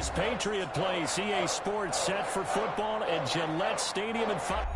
this Patriot place. EA Sports set for football at Gillette Stadium in 5.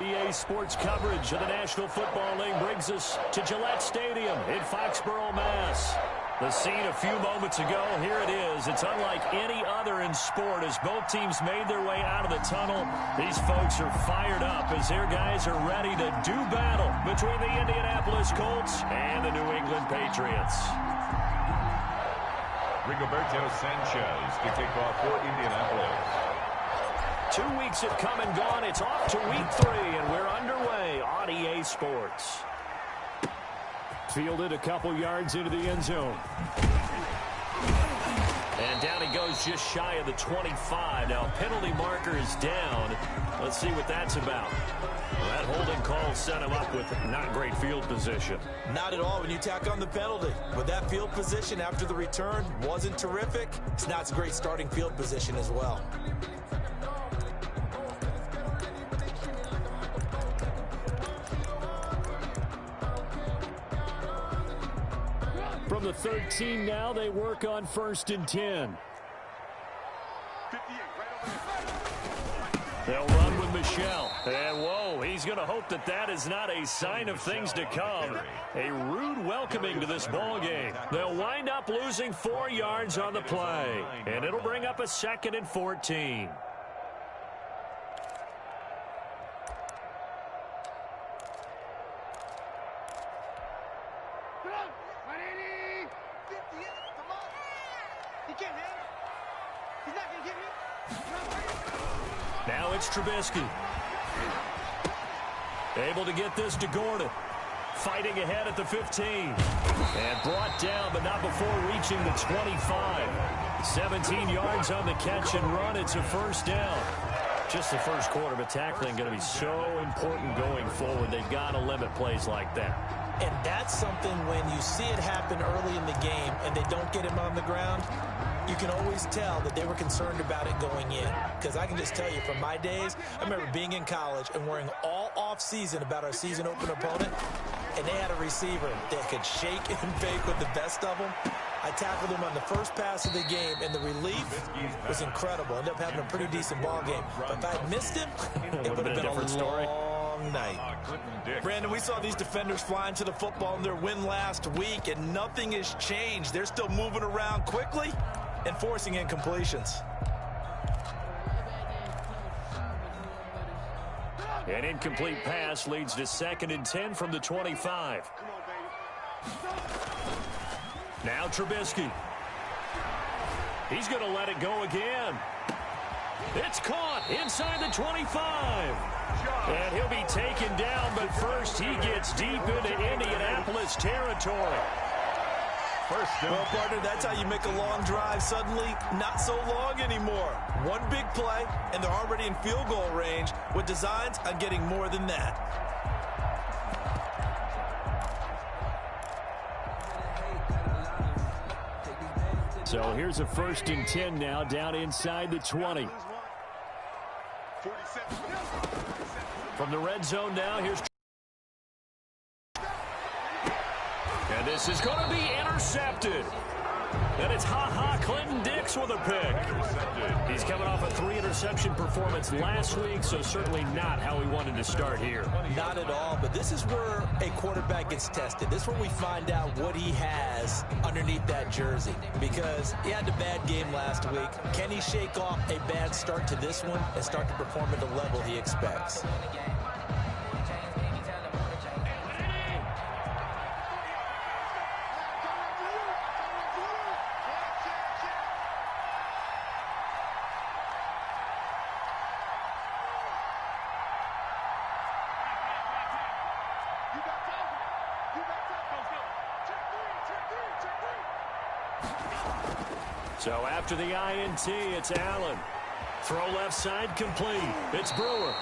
EA Sports coverage of the National Football League brings us to Gillette Stadium in Foxborough, Mass. The scene a few moments ago, here it is. It's unlike any other in sport as both teams made their way out of the tunnel. These folks are fired up as their guys are ready to do battle between the Indianapolis Colts and the New England Patriots. Rigoberto Sanchez to kick off for Indianapolis. 2 weeks have come and gone. It's off to week 3, and we're underway on EA Sports. Fielded a couple yards into the end zone. And down he goes just shy of the 25. Now, penalty marker is down. Let's see what that's about. Well, that holding call set him up with not great field position. Not at all when you tack on the penalty. But that field position after the return wasn't terrific. It's not a great starting field position as well. From the 13 now, they work on 1st and 10. They'll run with Michelle. And, whoa, he's going to hope that that is not a sign of things to come. A rude welcoming to this ball game. They'll wind up losing 4 yards on the play. And it'll bring up a 2nd and 14. Now it's Trubisky. Able to get this to Gordon. Fighting ahead at the 15. And brought down, but not before reaching the 25. 17 yards on the catch and run. It's a 1st down. Just the first quarter, but tackling going to be so important going forward. They've got to limit plays like that. And that's something when you see it happen early in the game and they don't get him on the ground, you can always tell that they were concerned about it going in. Because I can just tell you from my days, I remember being in college and worrying all off season about our season opener opponent. and they had a receiver that could shake and bake with the best of them. I tackled him on the first pass of the game, and the relief was incredible. Ended up having a pretty decent ball game. But if I had missed him, it would have been a different story. Long night. Brandon, we saw these defenders flying to the football in their win last week, and nothing has changed. They're still moving around quickly and forcing incompletions. An incomplete pass leads to 2nd and 10 from the 25. Now Trubisky. He's going to let it go again. It's caught inside the 25. And he'll be taken down, but first he gets deep into Indianapolis territory. Well, partner, that's how you make a long drive suddenly not so long anymore. One big play, and they're already in field goal range with designs on getting more than that. So here's a 1st and 10 now down inside the 20. From the red zone now, here's... And this is going to be intercepted. And it's Clinton Dix with a pick. He's coming off a 3-interception performance last week, so certainly not how he wanted to start here. Not at all, but this is where a quarterback gets tested. This is where we find out what he has underneath that jersey. Because he had a bad game last week. Can he shake off a bad start to this one and start to perform at the level he expects? So after the INT, it's Allen. Throw left side complete. It's Brewer.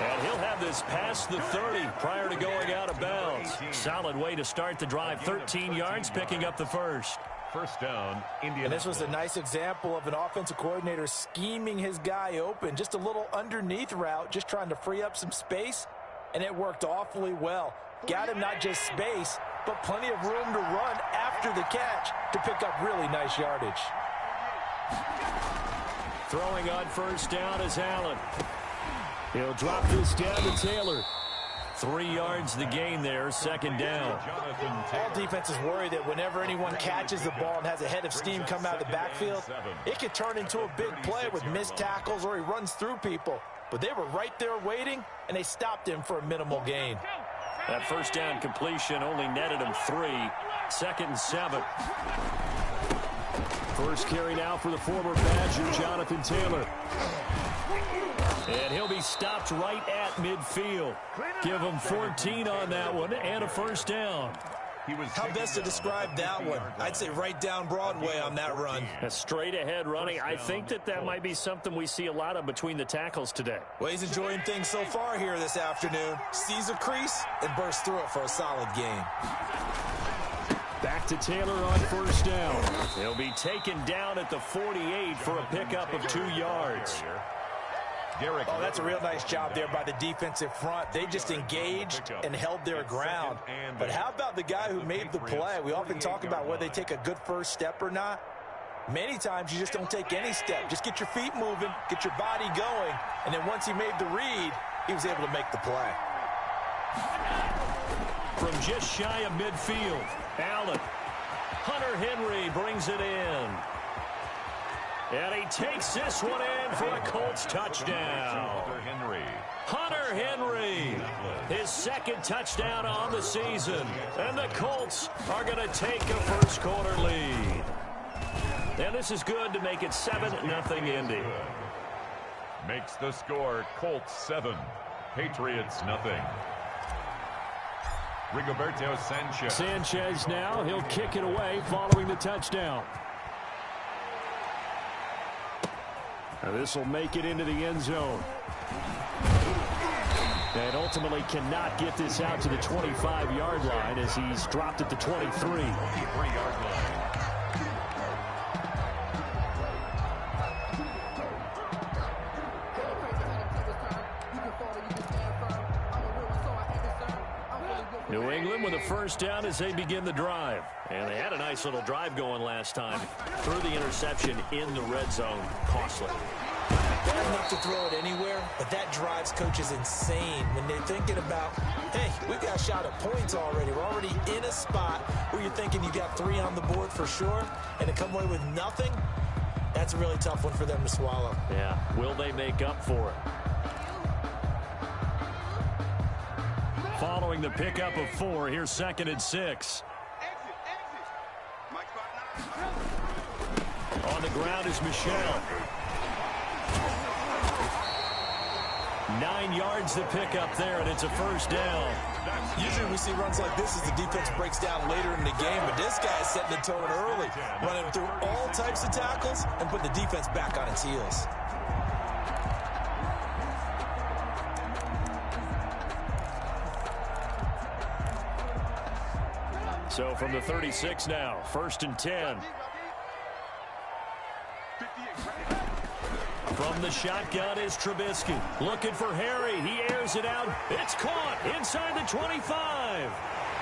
And he'll have this past the 30 prior to going out of bounds. Solid way to start the drive. 13 yards, picking up the first. First down, Indianapolis. And this was a nice example of an offensive coordinator scheming his guy open. Just a little underneath route, just trying to free up some space. And it worked awfully well. Got him not just space, but plenty of room to run after the catch to pick up really nice yardage. Throwing on first down is Allen. He'll drop this down to Taylor. 3 yards the gain there, 2nd down. All defenses worry that whenever anyone catches the ball and has a head of steam come out of the backfield, it could turn into a big play with missed tackles or he runs through people. But they were right there waiting, and they stopped him for a minimal gain. That first down completion only netted him 3. 2nd and 7. First carry now for the former Badger, Jonathan Taylor. And he'll be stopped right at midfield. Give him 14 on that one and a first down. How best to describe that one? I'd say right down Broadway on that run. A straight ahead running. I think that might be something we see a lot of between the tackles today. Well, he's enjoying things so far here this afternoon. Sees a crease and bursts through it for a solid gain. Back to Taylor on first down. He'll be taken down at the 48 for a pickup of 2 yards. Oh, that's a real nice job there by the defensive front. They just engaged and held their ground. But how about the guy who made the play? We often talk about whether they take a good first step or not. Many times you just don't take any step. Just get your feet moving, get your body going, and then once he made the read, he was able to make the play. From just shy of midfield, Allen. Hunter Henry brings it in. And he takes this one in for a Colts touchdown. Hunter Henry, his 2nd touchdown on the season. And the Colts are going to take a first quarter lead. And this is good to make it 7-0 Indy. Makes the score Colts 7, Patriots 0. Rigoberto Sanchez. Sanchez now, he'll kick it away following the touchdown. Now this will make it into the end zone. And ultimately cannot get this out to the 25-yard line as he's dropped at the 23. 23-yard line. New New England with a first down as they begin the drive. And they had a nice little drive going last time. Threw the interception in the red zone. Costly. Bad enough to throw it anywhere, but that drives coaches insane when they're thinking about, hey, we've got a shot at points already. We're already in a spot where you're thinking you got 3 on the board for sure, and to come away with nothing, that's a really tough one for them to swallow. Yeah, will they make up for it? Following the pickup of 4, here's 2nd and 6. On the ground is Michelle. 9 yards to pick up there, and it's a first down. Usually we see runs like this as the defense breaks down later in the game, but this guy is setting the tone early, running through all types of tackles and putting the defense back on its heels. So from the 36 now, 1st and 10. From the shotgun is Trubisky. Looking for Harry. He airs it out. It's caught inside the 25.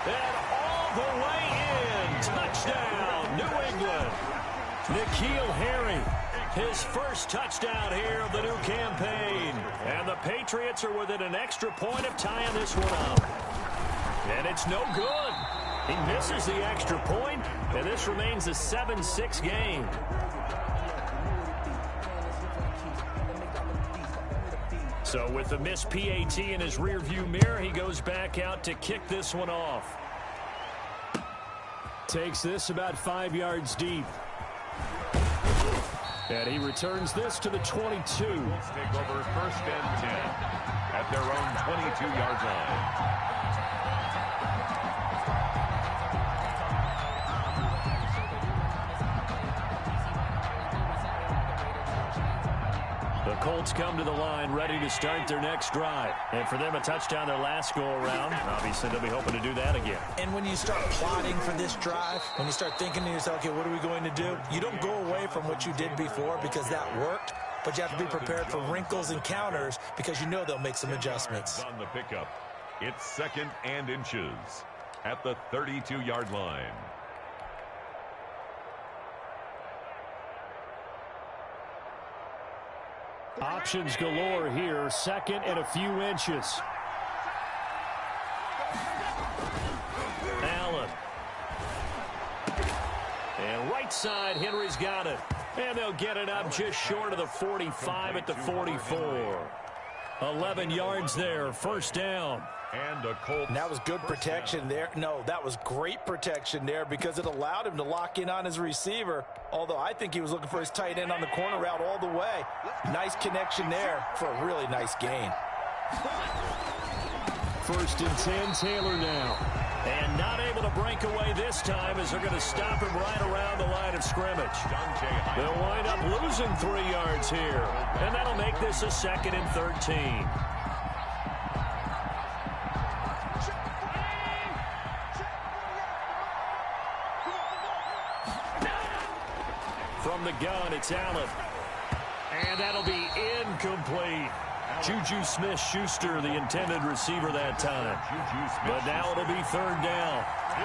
And all the way in. Touchdown, New England. N'Keal Harry. His first touchdown here of the new campaign. And the Patriots are within an extra point of tying this one up. And it's no good. He misses the extra point, and this remains a 7-6 game. So with the missed PAT in his rearview mirror, he goes back out to kick this one off. Takes this about 5 yards deep. And he returns this to the 22. Colts take over 1st and 10 at their own 22-yard line. The Colts come to the line ready to start their next drive. And for them, a touchdown their last go-around. Obviously, they'll be hoping to do that again. And when you start plotting for this drive, when you start thinking to yourself, okay, what are we going to do? You don't go away from what you did before because that worked, but you have to be prepared for wrinkles and counters because you know they'll make some adjustments. On the pickup, it's 2nd and inches at the 32-yard line. Options galore here. 2nd and a few inches. Allen. And right side, Henry's got it. And they'll get it up just short of the 45 at the 44. 11 yards there. First down. And a Colts. And that was good protection there. No, that was great protection there because it allowed him to lock in on his receiver. Although I think he was looking for his tight end on the corner route all the way. Nice connection there for a really nice gain. 1st and 10, Taylor now. And not able to break away this time as they're going to stop him right around the line of scrimmage. They'll wind up losing 3 yards here. And that'll make this a 2nd and 13. From the gun, it's Allen. And that'll be incomplete. Juju Smith-Schuster, the intended receiver that time. But now it'll be 3rd down.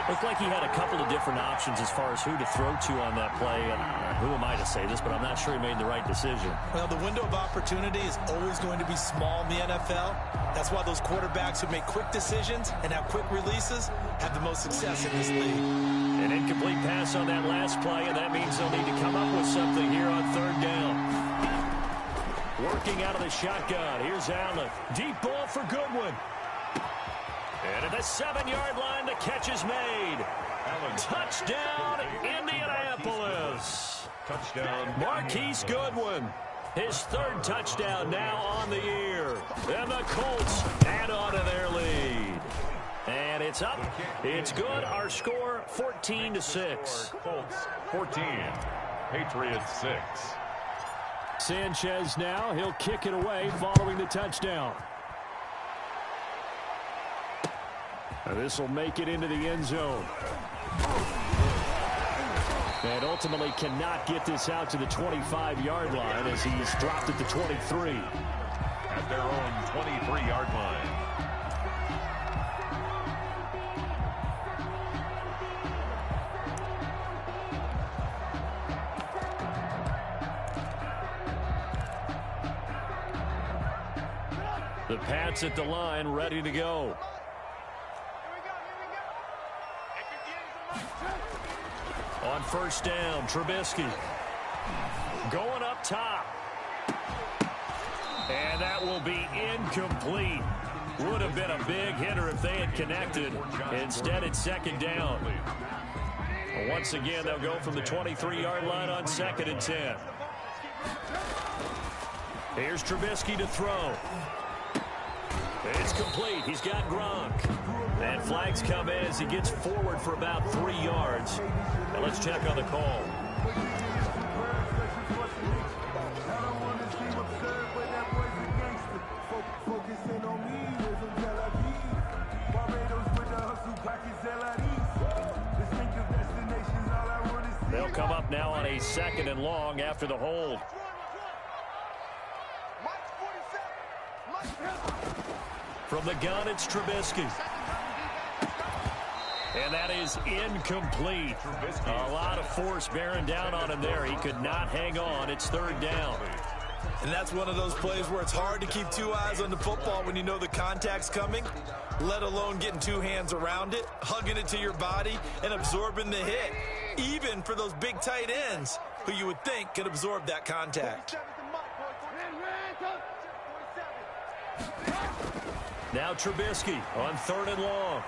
Looked like he had a couple of different options as far as who to throw to on that play. And who am I to say this, but I'm not sure he made the right decision. Well, the window of opportunity is always going to be small in the NFL. That's why those quarterbacks who make quick decisions and have quick releases have the most success in this league. An incomplete pass on that last play, and that means they'll need to come up with something here on 3rd down. Working out of the shotgun. Here's Allen. Deep ball for Goodwin. And at the 7-yard line, the catch is made. Touchdown, Indianapolis. Touchdown. Marquise Goodwin. His 3rd touchdown now on the year. And the Colts add on to their lead. And it's up. It's good. Our score, 14-6. Colts 14. Patriots 6. Sanchez now. He'll kick it away following the touchdown. And this will make it into the end zone. And ultimately cannot get this out to the 25-yard line as he's dropped at the 23. At their own 23-yard line. The Pats at the line, ready to go. On first down, Trubisky. Going up top. And that will be incomplete. Would have been a big hitter if they had connected. Instead, it's second down. Once again, they'll go from the 23-yard line on 2nd and 10. Here's Trubisky to throw. It's complete. He's got Gronk. And flags come in as he gets forward for about 3 yards. Now let's check on the call. They'll come up now on a 2nd and long after the hold. From the gun, it's Trubisky. And that is incomplete. A lot of force bearing down on him there. He could not hang on. It's 3rd down. And that's one of those plays where it's hard to keep 2 eyes on the football when you know the contact's coming, let alone getting 2 hands around it, hugging it to your body, and absorbing the hit, even for those big tight ends who you would think could absorb that contact. Now Trubisky on 3rd and long.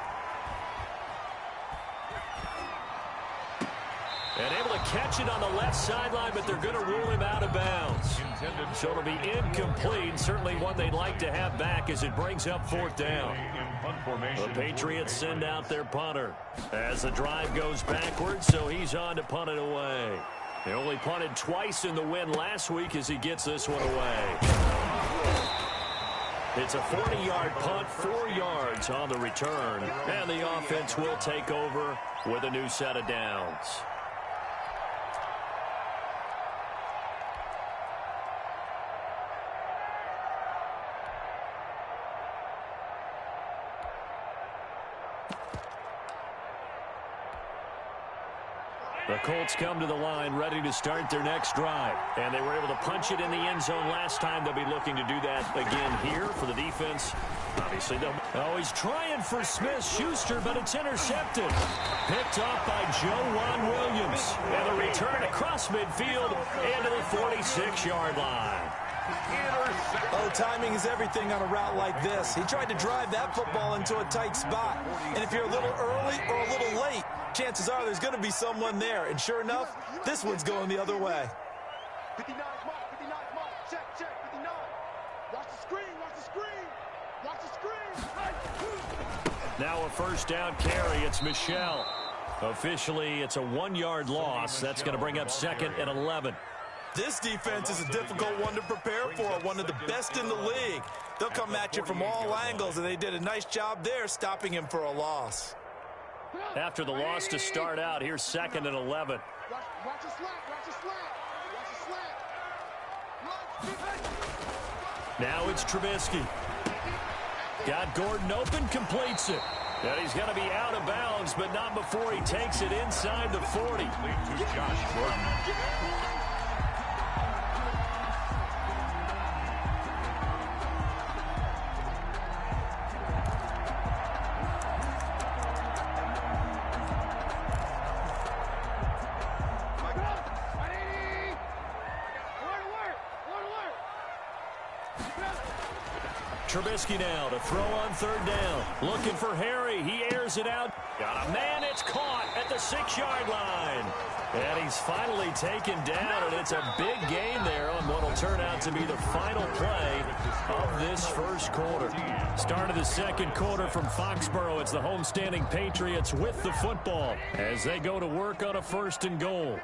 And able to catch it on the left sideline, but they're going to rule him out of bounds. So it'll be incomplete. Certainly one they'd like to have back as it brings up 4th down. The Patriots send out their punter as the drive goes backwards, so he's on to punt it away. They only punted twice in the win last week as he gets this one away. It's a 40-yard punt, 4 yards on the return. And the offense will take over with a new set of downs. The Colts come to the line ready to start their next drive. And they were able to punch it in the end zone last time. They'll be looking to do that again here for the defense. Obviously, they'll always trying for Smith-Schuster, but it's intercepted. Picked off by Joe Williams. And the return across midfield into the 46-yard line. Oh, timing is everything on a route like this. He tried to drive that football into a tight spot. And if you're a little early or a little late, chances are there's going to be someone there. And sure enough, this one's going the other way. 59 mark, check, 59. Watch the screen, watch the screen. Now a first down carry. It's Michel. Officially, it's a 1-yard loss. That's going to bring up 2nd and 11. This defense is a difficult one to prepare for, one of the best in the league. They'll come at you from all angles, and they did a nice job there stopping him for a loss. After the loss to start out, here's 2nd and 11. Watch the slant. Now it's Trubisky. Got Gordon open, completes it. And he's going to be out of bounds, but not before he takes it inside the 40. Josh Gordon. Trubisky now to throw on 3rd down. Looking for Harry. He airs it out. Got a man. It's caught at the 6-yard line. And he's finally taken down, and it's a big gain there on what will turn out to be the final play of this first quarter. Start of the second quarter from Foxborough. It's the homestanding Patriots with the football as they go to work on a 1st and goal.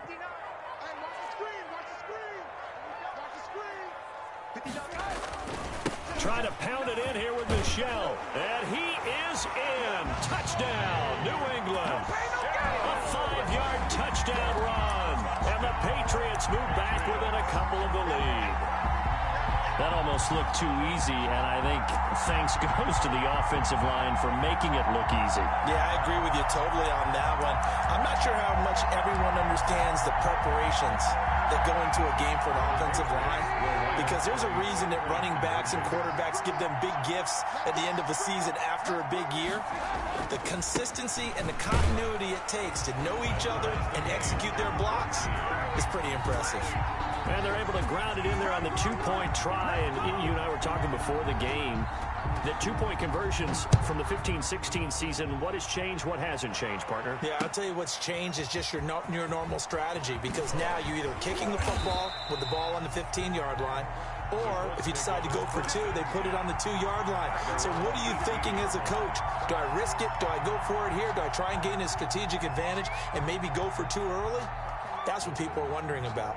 Trying to pound it in here with Michel. And he is in. Touchdown, New England. A 5-yard touchdown run. And the Patriots move back within a couple of the lead. That almost looked too easy, and I think thanks goes to the offensive line for making it look easy. Yeah, I agree with you totally on that one. I'm not sure how much everyone understands the preparations that go into a game for an offensive line, because there's a reason that running backs and quarterbacks give them big gifts at the end of the season after a big year. The consistency and the continuity it takes to know each other and execute their blocks is pretty impressive. And they're able to ground it in there on the two-point try. And you and I were talking before the game that two-point conversions from the 15-16 season, what has changed, what hasn't changed, partner? Yeah, I'll tell you what's changed is just your normal strategy, because now you're either kicking the football with the ball on the 15-yard line, or if you decide to go for two, they put it on the 2-yard line. So what are you thinking as a coach? Do I risk it? Do I go for it here? Do I try and gain a strategic advantage and maybe go for two early? That's what people are wondering about.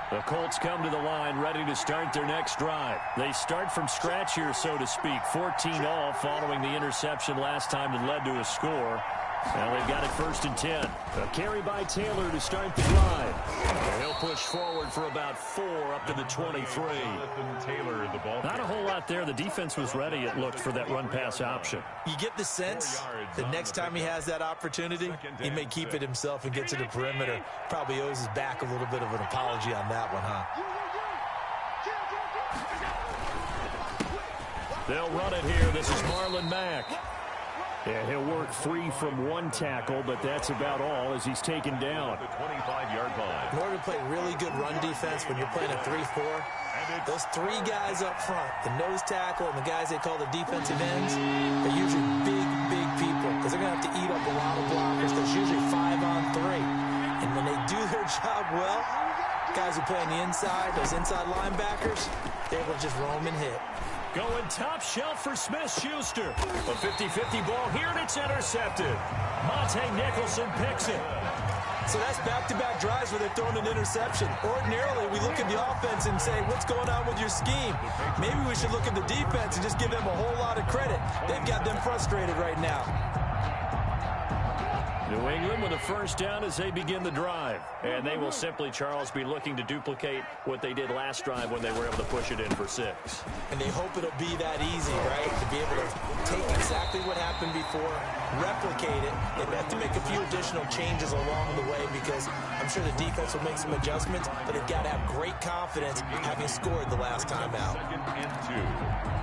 The Colts come to the line ready to start their next drive. They start from scratch here, so to speak. 14-all following the interception last time that led to a score. Now they've got it 1st and 10. A carry by Taylor to start the drive. And he'll push forward for about 4 up to the 23. Not a whole lot there. The defense was ready, it looked, for that run-pass option. You get the sense that next time he has that opportunity, he may keep it himself and get to the perimeter. Probably owes his back a little bit of an apology on that one, huh? They'll run it here. This is Marlon Mack. And he'll work free from one tackle, but that's about all as he's taken down. The 25-yard line. In order to play really good run defense when you're playing a 3-4, those 3 guys up front, the nose tackle and the guys they call the defensive ends, are usually big people, because they're going to have to eat up a lot of blockers. There's usually 5 on 3. And when they do their job well, guys who play on the inside, those inside linebackers, they're able to just roam and hit. Going top shelf for Smith-Schuster. A 50-50 ball here, and it's intercepted. Monte Nicholson picks it. So that's back-to-back drives where they're throwing an interception. Ordinarily, we look at the offense and say, what's going on with your scheme? Maybe we should look at the defense and just give them a whole lot of credit. They've got them frustrated right now. New England with a 1st down as they begin the drive. And they will simply, Charles, be looking to duplicate what they did last drive when they were able to push it in for 6. And they hope it'll be that easy, right? To be able to take exactly what happened before, replicate it. They have to make a few additional changes along the way, because I'm sure the defense will make some adjustments, but they've got to have great confidence having scored the last time out. 2nd and 2.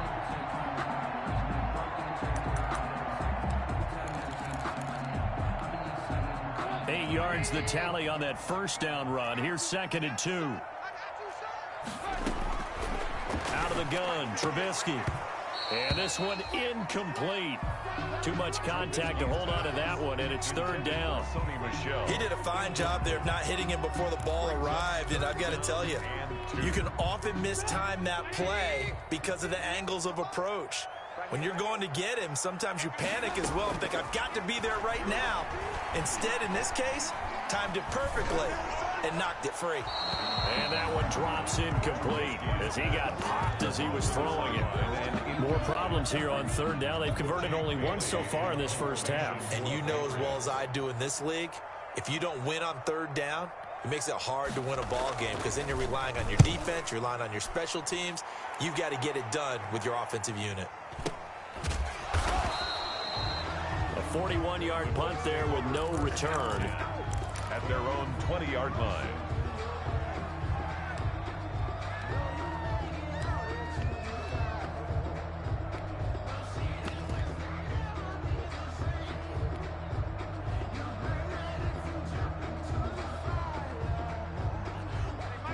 8 yards the tally on that 1st down run. Here's 2nd and 2. Out of the gun, Trubisky. And this one incomplete. Too much contact to hold on to that one, and it's 3rd down. He did a fine job there of not hitting him before the ball arrived, and I've got to tell you, you can often mistime that play because of the angles of approach. When you're going to get him, sometimes you panic as well and think, I've got to be there right now. Instead, in this case, timed it perfectly and knocked it free. And that one drops incomplete as he got popped as he was throwing it. More problems here on 3rd down. They've converted only once so far in this 1st half. And you know as well as I do in this league, if you don't win on 3rd down, it makes it hard to win a ball game, because then you're relying on your defense, you're relying on your special teams. You've got to get it done with your offensive unit. A 41-yard punt there with no return. At their own 20-yard line.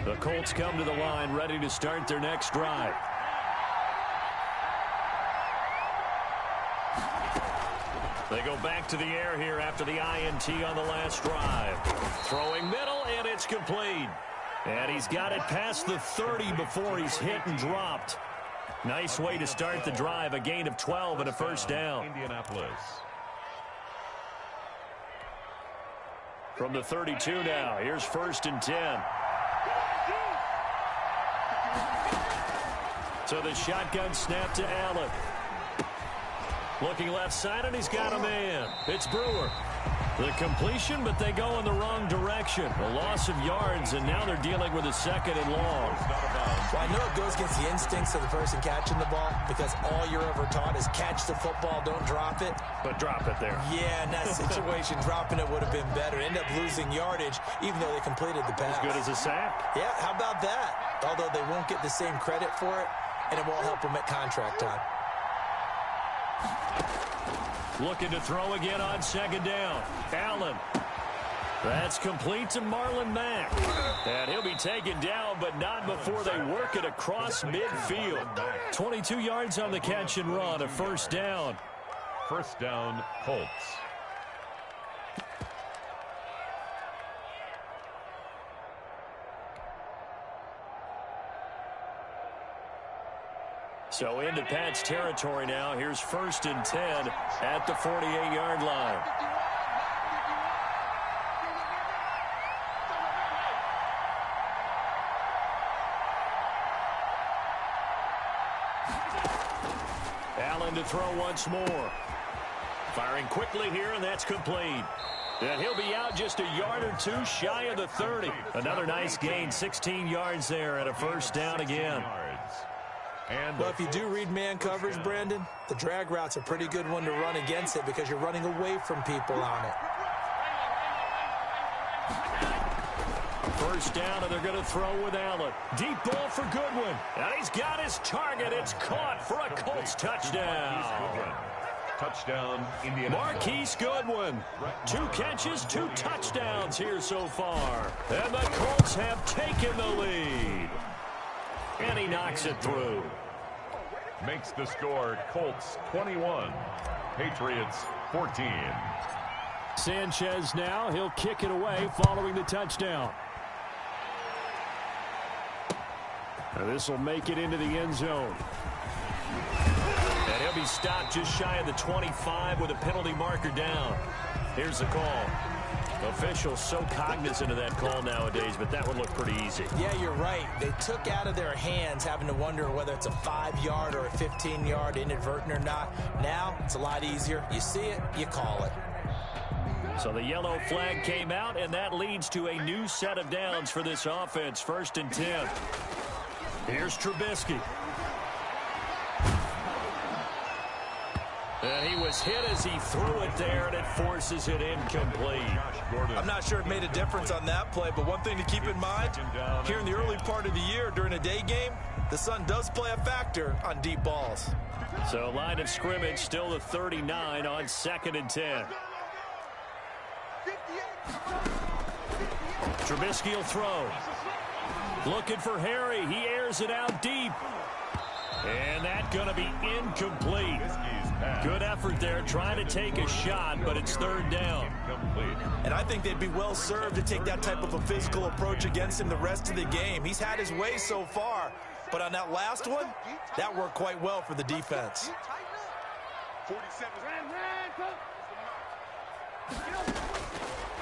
The Colts come to the line ready to start their next drive. They go back to the air here after the INT on the last drive. Throwing middle, and it's complete. And he's got it past the 30 before he's hit and dropped. Nice way to start the drive. A gain of 12 and a 1st down. Indianapolis. From the 32 now, here's 1st and 10. So the shotgun snap to Allen. Looking left side, and he's got a man. It's Brewer. The completion, but they go in the wrong direction. A loss of yards, and now they're dealing with a second and long. Well, I know it goes against the instincts of the person catching the ball because all you're ever taught is catch the football, don't drop it. But drop it there. Yeah, in that situation, dropping it would have been better. End up losing yardage, even though they completed the pass. As good as a sack. Yeah, how about that? Although they won't get the same credit for it, and it won't help them at contract time. Looking to throw again on second down. Allen. That's complete to Marlon Mack. And he'll be taken down, but not before they work it across midfield. 22 yards on the catch and run, a first down. First down, Colts. So into Pat's territory now. Here's 1st and 10 at the 48-yard line. Allen to throw once more. Firing quickly here, and that's complete. And he'll be out just a yard or two shy of the 30. Another nice gain, 16 yards there, and a first down again. Well, if you do read man coverage, Brandon, the drag route's a pretty good one to run against it because you're running away from people on it. First down, and they're going to throw with Allen. Deep ball for Goodwin. And he's got his target. It's caught for a Colts touchdown. Touchdown, Indianapolis. Marquise Goodwin. 2 catches, 2 touchdowns here so far. And the Colts have taken the lead. And he knocks it through. Makes the score Colts 21, Patriots 14. Sanchez now, he'll kick it away following the touchdown. This will make it into the end zone. And he'll be stopped just shy of the 25 with a penalty marker down. Here's the call. Officials so cognizant of that call nowadays, but that would look pretty easy. Yeah, you're right. They took out of their hands having to wonder whether it's a 5-yard or a 15-yard inadvertent or not. Now, it's a lot easier. You see it, you call it. So the yellow flag came out, and that leads to a new set of downs for this offense. 1st and 10. Here's Trubisky. And he was hit as he threw it there, and it forces it incomplete. I'm not sure it made a difference on that play, but one thing to keep in mind, here in the early part of the year during a day game, the sun does play a factor on deep balls. So line of scrimmage still the 39 on 2nd and 10. Trubisky will throw. Looking for Harry. He airs it out deep. And that's going to be incomplete. Good effort there, trying to take a shot, but it's 3rd down. And I think they'd be well served to take that type of a physical approach against him the rest of the game. He's had his way so far, but on that last one, that worked quite well for the defense.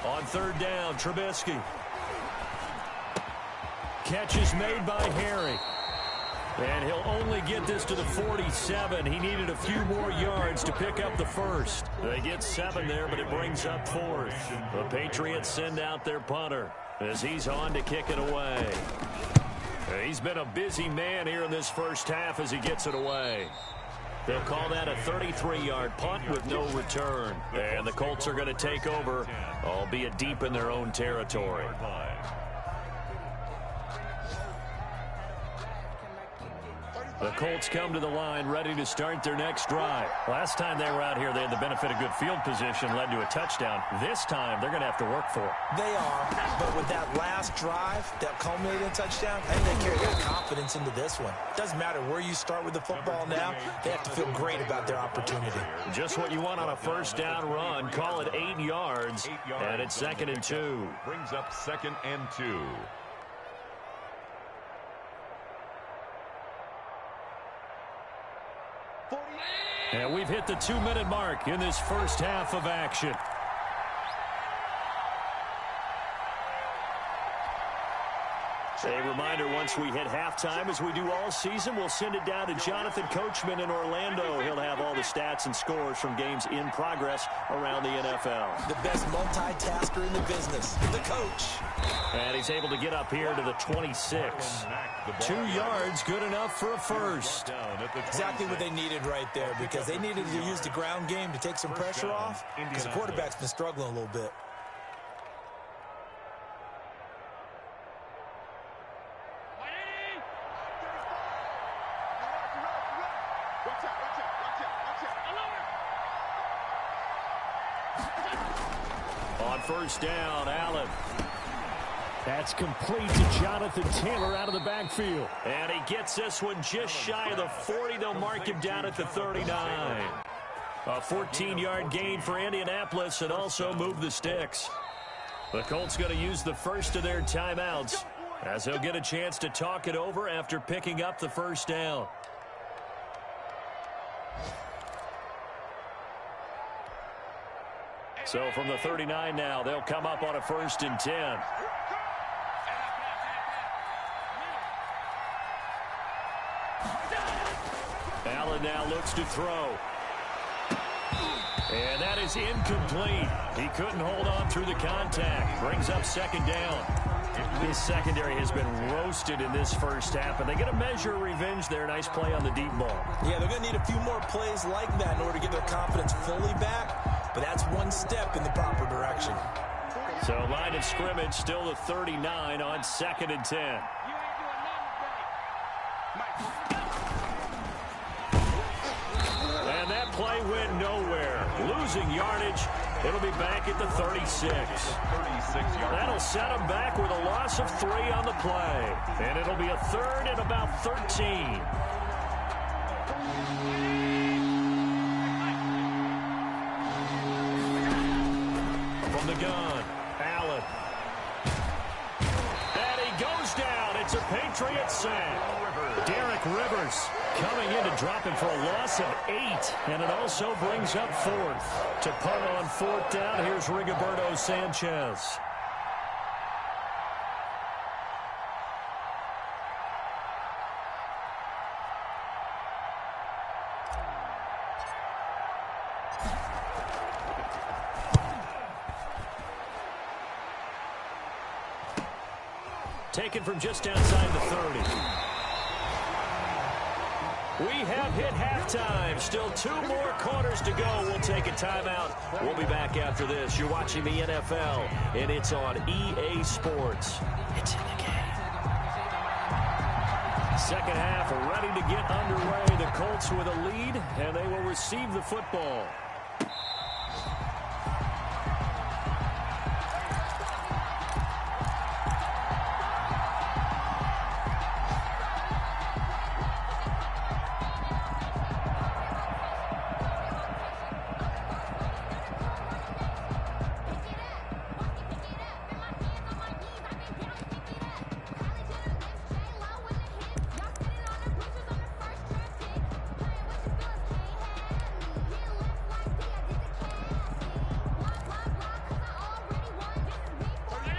On 3rd down, Trubisky. Catch is made by Harry. And he'll only get this to the 47. He needed a few more yards to pick up the first. They get 7 there, but it brings up 4th. The Patriots send out their punter as he's on to kick it away. He's been a busy man here in this first half as he gets it away. They'll call that a 33-yard punt with no return. And the Colts are going to take over, albeit deep in their own territory. The Colts come to the line ready to start their next drive. Last time they were out here, they had the benefit of good field position, led to a touchdown. This time, they're going to have to work for it. They are, but with that last drive that culminated in a touchdown, I think they carry that confidence into this one. Doesn't matter where you start with the football now, they have to feel great about their opportunity. Just what you want on a first down run. Call it 8 yards, and it's 2nd and 2. Brings up 2nd and 2. And we've hit the 2-minute mark in this first half of action. A reminder, once we hit halftime, as we do all season, we'll send it down to Jonathan Coachman in Orlando. He'll have all the stats and scores from games in progress around the NFL. The best multitasker in the business, the coach. And he's able to get up here to the 26. 2 yards, good enough for a first. Exactly what they needed right there, because they needed to use the ground game to take some pressure off, because the quarterback's been struggling a little bit. On first down, Allen. That's complete to Jonathan Taylor out of the backfield. And he gets this one just shy of the 40. They'll mark him down at the 39. A 14-yard gain for Indianapolis and also move the sticks. The Colts going to use the first of their timeouts as they'll get a chance to talk it over after picking up the first down. So from the 39 now, they'll come up on a 1st and 10. Allen now looks to throw. And that is incomplete. He couldn't hold on through the contact. Brings up 2nd down. His secondary has been roasted in this first half, and they get a measure of revenge there. Nice play on the deep ball. Yeah, they're going to need a few more plays like that in order to get their confidence fully back, but that's one step in the proper direction. So line of scrimmage still the 39 on 2nd and 10. And that play went nowhere. Losing yardage. It'll be back at the 36. That'll set them back with a loss of 3 on the play. And it'll be a 3rd and about 13. From the gun, Allen. And he goes down. It's a Patriots sack. Derek Rivers coming in to drop him for a loss of 8. And it also brings up 4th. To punt on 4th down, here's Rigoberto Sanchez. Taken from just outside the 30. We have hit halftime. Still 2 more quarters to go. We'll take a timeout. We'll be back after this. You're watching the NFL, and it's on EA Sports. It's in the game. Second half ready to get underway. The Colts with a lead, and they will receive the football.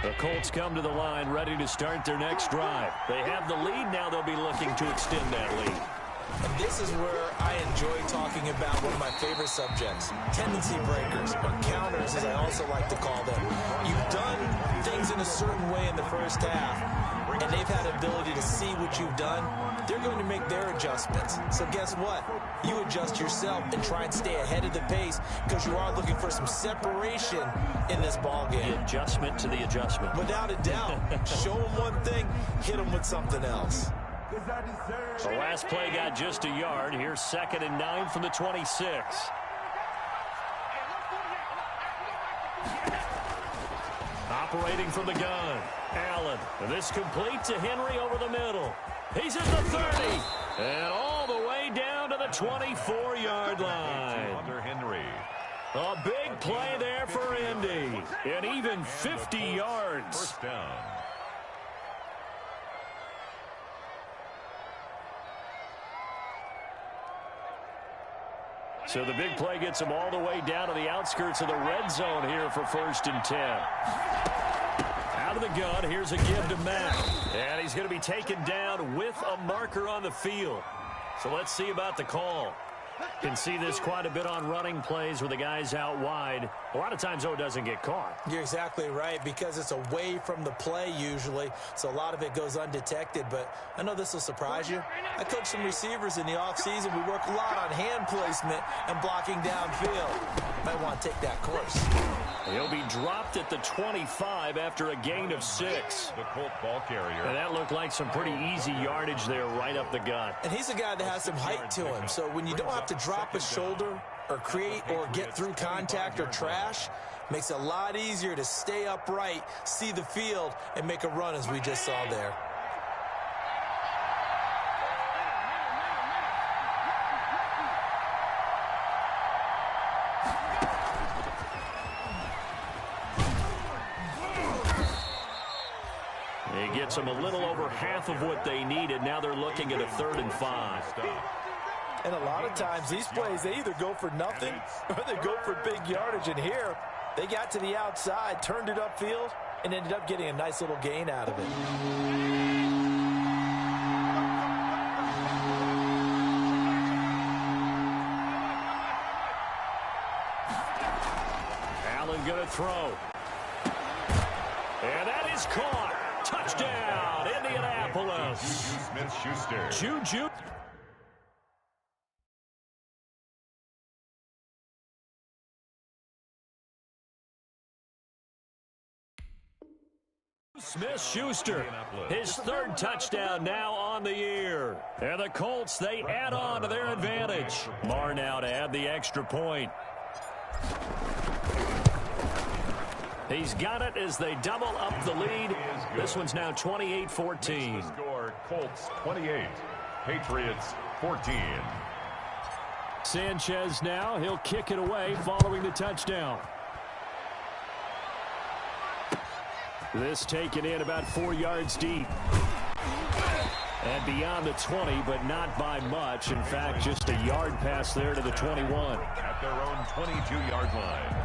The Colts come to the line ready to start their next drive. They have the lead. Now they'll be looking to extend that lead. And this is where I enjoy talking about one of my favorite subjects, tendency breakers, or counters as I also like to call them. You've done things in a certain way in the first half, and they've had the ability to see what you've done. They're going to make their adjustments. So guess what? You adjust yourself and try and stay ahead of the pace because you are looking for some separation in this ball game. The adjustment to the adjustment. Without a doubt. Show them one thing, hit them with something else. The last play got just a yard. Here's 2nd and 9 from the 26. Operating from the gun, Allen. This complete to Henry over the middle. He's at the 30. And all the way down to the 24-yard line. Under Henry. A big play there for Indy. And even 50 yards. First down. So the big play gets them all the way down to the outskirts of the red zone here for 1st and 10. Out of the gun, here's a give to Mack. And he's going to be taken down with a marker on the field. So let's see about the call. Can see this quite a bit on running plays where the guy's out wide. A lot of times, though, it doesn't get caught. You're exactly right, because it's away from the play usually, so a lot of it goes undetected. But I know this will surprise you. I coach some receivers in the offseason. We work a lot on hand placement and blocking downfield. Might want to take that course. He'll be dropped at the 25 after a gain of 6. The Colt ball carrier. And that looked like some pretty easy yardage there right up the gut. And he's a guy that has some height to him, so when you don't have to drop a shoulder or create or get through contact or trash, makes it a lot easier to stay upright, see the field, and make a run as we just saw there. It gets them a little over half of what they needed. Now they're looking at a 3rd and 5. And a lot of times these plays, they either go for nothing or they go for big yardage. And here, they got to the outside, turned it upfield, and ended up getting a nice little gain out of it. Allen going to throw. And that is caught. Touchdown, Indianapolis. Smith-Schuster. Juju. Smith-Schuster, his 3rd touchdown now on the year. And the Colts, they add on to their advantage. Marr now to add the extra point. He's got it as they double up the lead. This one's now 28-14. Score, Colts 28, Patriots 14. Sanchez now, he'll kick it away following the touchdown. This taken in about 4 yards deep. And beyond the 20, but not by much. In fact, just a yard pass there to the 21. At their own 22-yard line.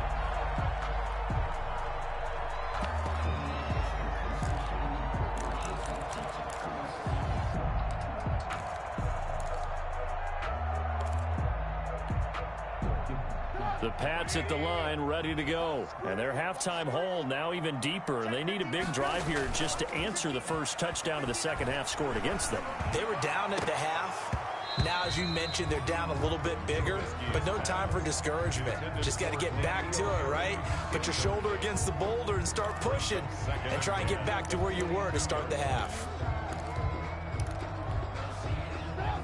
The Pats at the line, ready to go. And their halftime hole now even deeper. And they need a big drive here just to answer the first touchdown of the second half scored against them. They were down at the half. Now, as you mentioned, they're down a little bit bigger, but no time for discouragement. Just got to get back to it, right? Put your shoulder against the boulder and start pushing and try and get back to where you were to start the half.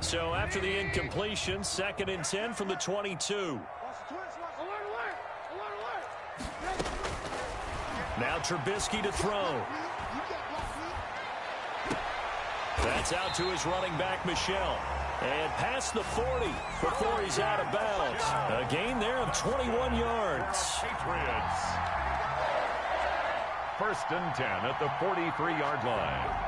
So after the incompletion, 2nd and 10 from the 22. Now Trubisky to throw. That's out to his running back, Michel. And past the 40 before he's out of bounds. A gain there of 21 yards. Patriots. 1st and 10 at the 43-yard line.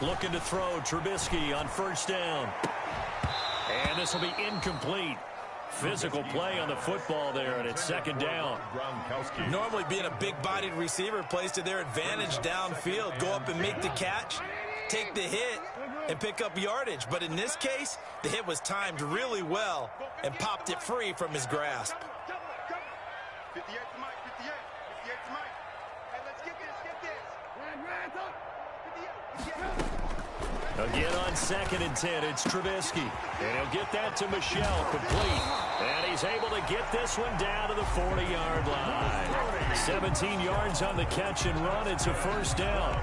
Looking to throw, Trubisky on 1st down. And this will be incomplete. Physical play on the football there, and it's 2nd down. Normally being a big-bodied receiver plays to their advantage downfield. Go up and make the catch, take the hit, and pick up yardage. But in this case, the hit was timed really well and popped it free from his grasp. 58 to Mike, 58 to Mike. Hey, let's get this. Hands up. 58. Again on 2nd and 10, it's Trubisky. And he'll get that to Michel, complete. And he's able to get this one down to the 40-yard line. 17 yards on the catch and run. It's a 1st down.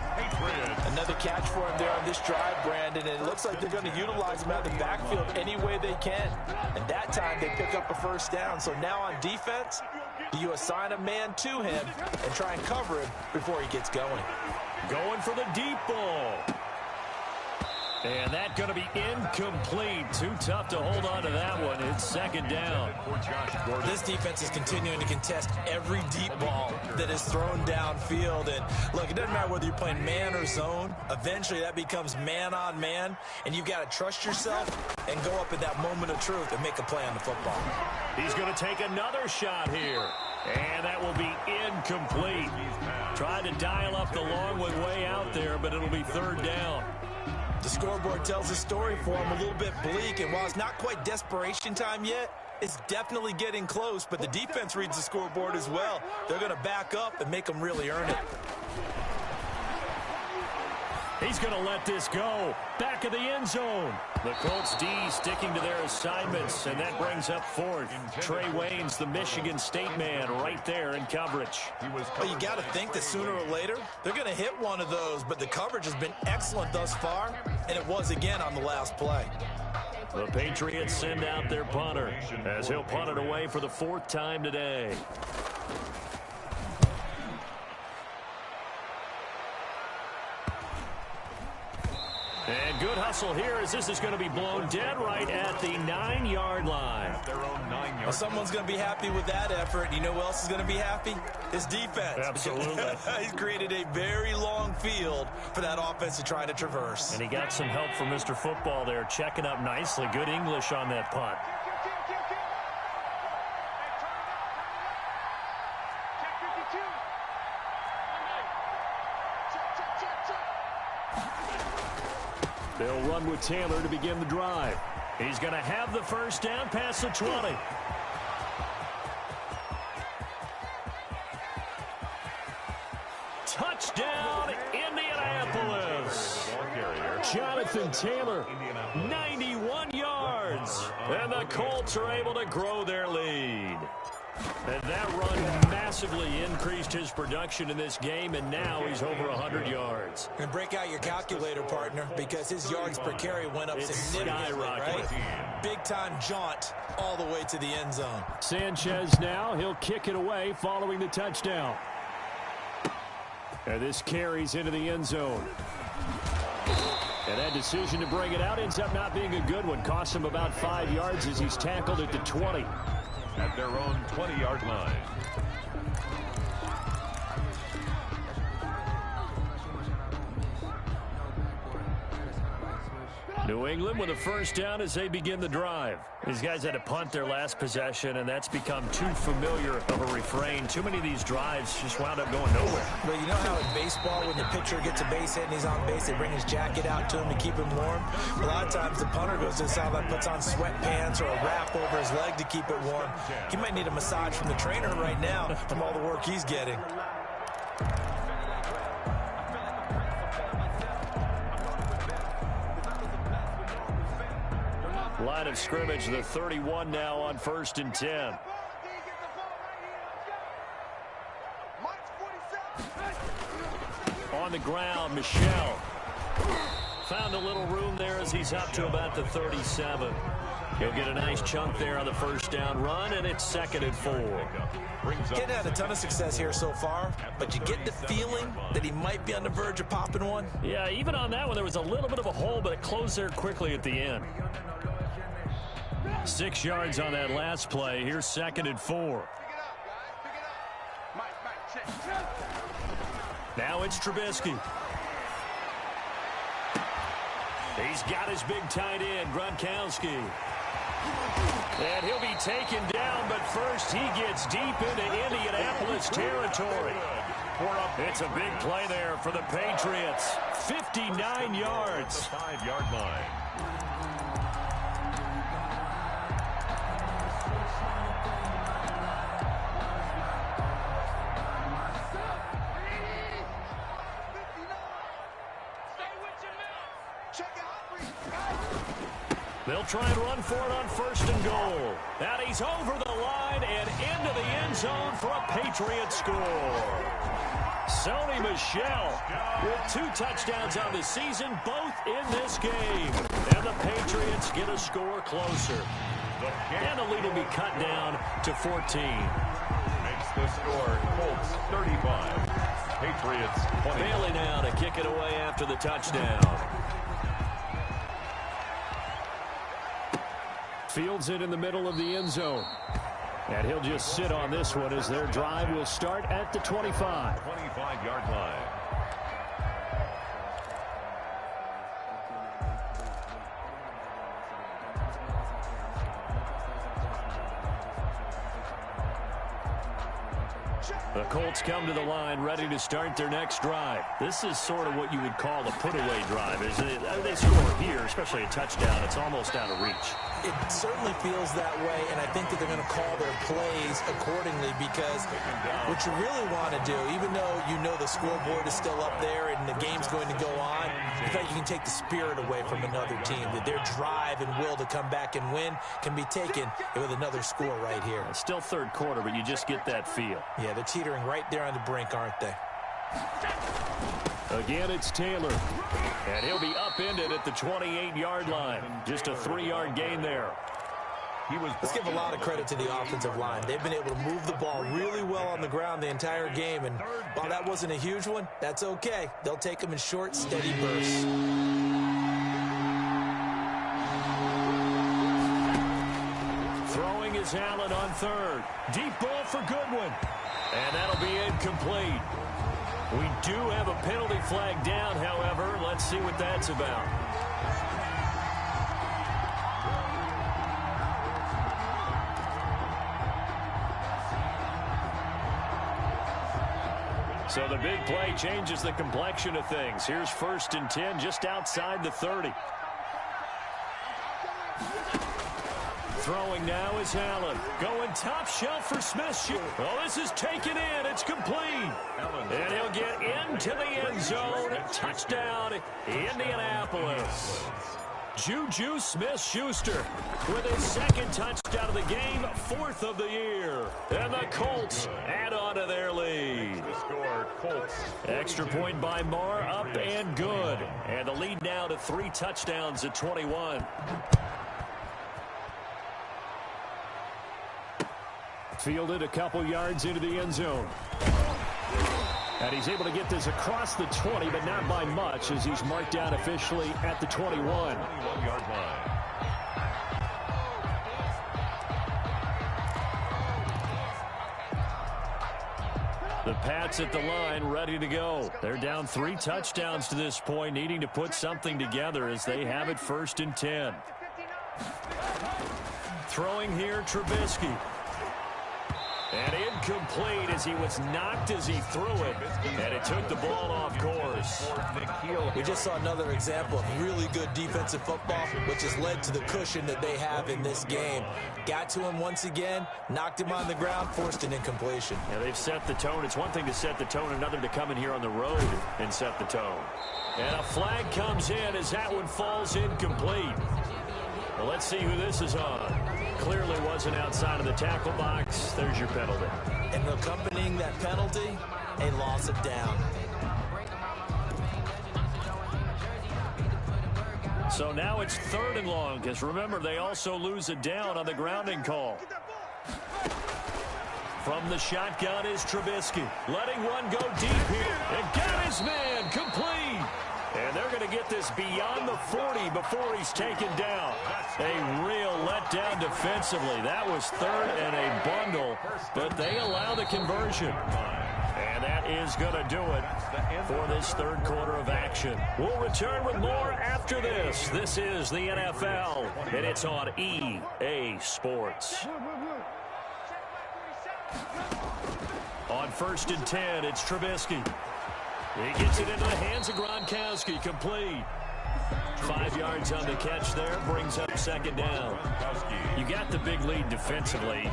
Another catch for him there on this drive, Brandon, and it looks like they're going to utilize him out of the backfield any way they can. And that time they pick up a 1st down. So now on defense, you assign a man to him and try and cover him before he gets going. Going for the deep ball. And that's going to be incomplete. Too tough to hold on to that one. It's 2nd down. This defense is continuing to contest every deep ball. that is thrown downfield. And look, it doesn't matter whether you're playing man or zone. Eventually that becomes man on man, and you've got to trust yourself and go up at that moment of truth and make a play on the football. He's going to take another shot here, and that will be incomplete. Trying to dial up the long one way out there, but it'll be third down. The scoreboard tells a story for him, a little bit bleak, and while it's not quite desperation time yet, it's definitely getting close, but the defense reads the scoreboard as well. They're going to back up and make them really earn it. He's going to let this go. Back of the end zone. The Colts D sticking to their assignments, and that brings up fourth. Trey Waynes, the Michigan State man, right there in coverage. Well, you got to think that sooner or later, they're going to hit one of those, but the coverage has been excellent thus far, and it was again on the last play. The Patriots send out their punter as he'll punt it away for the fourth time today. And good hustle here as this is going to be blown dead right at the 9-yard line. Well, someone's going to be happy with that effort. You know who else is going to be happy? His defense. Absolutely. He's created a very long field for that offense to try to traverse. And he got some help from Mr. Football there, checking up nicely. Good English on that punt. They'll run with Taylor to begin the drive. He's going to have the first down past the 20. Touchdown, Indianapolis. Jonathan Taylor, 91 yards. And the Colts are able to grow their lead. And that run massively increased his production in this game, and now he's over 100 yards. And break out your calculator, partner, because his yards per carry went up significantly, right? Big-time jaunt all the way to the end zone. Sanchez now, he'll kick it away following the touchdown. And this carries into the end zone. And that decision to bring it out ends up not being a good one. Costs him about 5 yards as he's tackled at the 20. At their own 20-yard line. New England with a first down as they begin the drive. These guys had to punt their last possession, and that's become too familiar of a refrain. Too many of these drives just wound up going nowhere. But you know how in baseball, when the pitcher gets a base hit and he's on base, they bring his jacket out to him to keep him warm? A lot of times the punter goes to the sideline, puts on sweatpants or a wrap over his leg to keep it warm. He might need a massage from the trainer right now from all the work he's getting. Line of scrimmage, the 31 now on 1st and 10. On the ground, Michel. Found a little room there as he's up to about the 37. He'll get a nice chunk there on the first down run, and it's 2nd and 4. Kid had a ton of success here so far, but you get the feeling that he might be on the verge of popping one. Yeah, even on that one, there was a little bit of a hole, but it closed there quickly at the end. 6 yards on that last play. Here's 2nd and 4. Now it's Trubisky. He's got his big tight end, Gronkowski. And he'll be taken down, but first he gets deep into Indianapolis territory. It's a big play there for the Patriots. 59 yards. 5-yard line. They'll try and run for it on 1st and goal. And he's over the line and into the end zone for a Patriot score. Sony Michel with 2 touchdowns on the season, both in this game. And the Patriots get a score closer. And the lead will be cut down to 14. Makes the score Colts 35. Patriots 20. Bailey now to kick it away after the touchdown. Fields it in the middle of the end zone. And he'll just sit on this one as their drive will start at the 25. 25-yard line. The Colts come to the line ready to start their next drive. This is sort of what you would call a put-away drive, isn't it? They score here, especially a touchdown. It's almost out of reach. It certainly feels that way, and I think that they're going to call their plays accordingly because what you really want to do, even though you know the scoreboard is still up there and the game's going to go on, you feel like you can take the spirit away from another team, that their drive and will to come back and win can be taken with another score right here. It's still third quarter, but you just get that feel. Yeah, they're teetering right there on the brink, aren't they? Again, it's Taylor. And he'll be upended at the 28-yard line. Just a 3-yard gain there. Let's give a lot of credit to the offensive line. They've been able to move the ball really well on the ground the entire game. And while that wasn't a huge one, that's okay. They'll take them in short, steady bursts. Throwing is Allen on third. Deep ball for Goodwin. And that'll be incomplete. We do have a penalty flag down, however. Let's see what that's about. So the big play changes the complexion of things. Here's 1st and 10 just outside the 30. Throwing now is Allen. Going top shelf for Smith. Oh, this is taken in. It's complete. And he'll get into the end zone. Touchdown, Indianapolis. Juju Smith-Schuster with his 2nd touchdown of the game, 4th of the year. And the Colts add on to their lead. The score, Colts. Extra point by Marr, up and good. And the lead now to 3 touchdowns at 21. Fielded a couple yards into the end zone. And he's able to get this across the 20, but not by much, as he's marked down officially at the 21. 21-yard line. The Pats at the line, ready to go. They're down 3 touchdowns to this point, needing to put something together as they have it 1st and 10. Throwing here, Trubisky. And incomplete as he was knocked as he threw it. And it took the ball off course. We just saw another example of really good defensive football, which has led to the cushion that they have in this game. Got to him once again, knocked him on the ground, forced an incompletion. Yeah, they've set the tone. It's one thing to set the tone, another to come in here on the road and set the tone. And a flag comes in as that one falls incomplete. Well, let's see who this is on. Clearly wasn't outside of the tackle box. There's your penalty. And accompanying that penalty, a loss of down. So now it's 3rd and long, because remember, they also lose a down on the grounding call. From the shotgun is Trubisky. Letting one go deep here. And got his man complete. And they're going to get this beyond the 40 before he's taken down. A real letdown defensively. That was 3rd and a bundle, but they allow the conversion. And that is going to do it for this 3rd quarter of action. We'll return with more after this. This is the NFL, and it's on EA Sports. On 1st and 10, it's Trubisky. He gets it into the hands of Gronkowski, complete. 5 yards on the catch there, brings up 2nd down. You got the big lead defensively,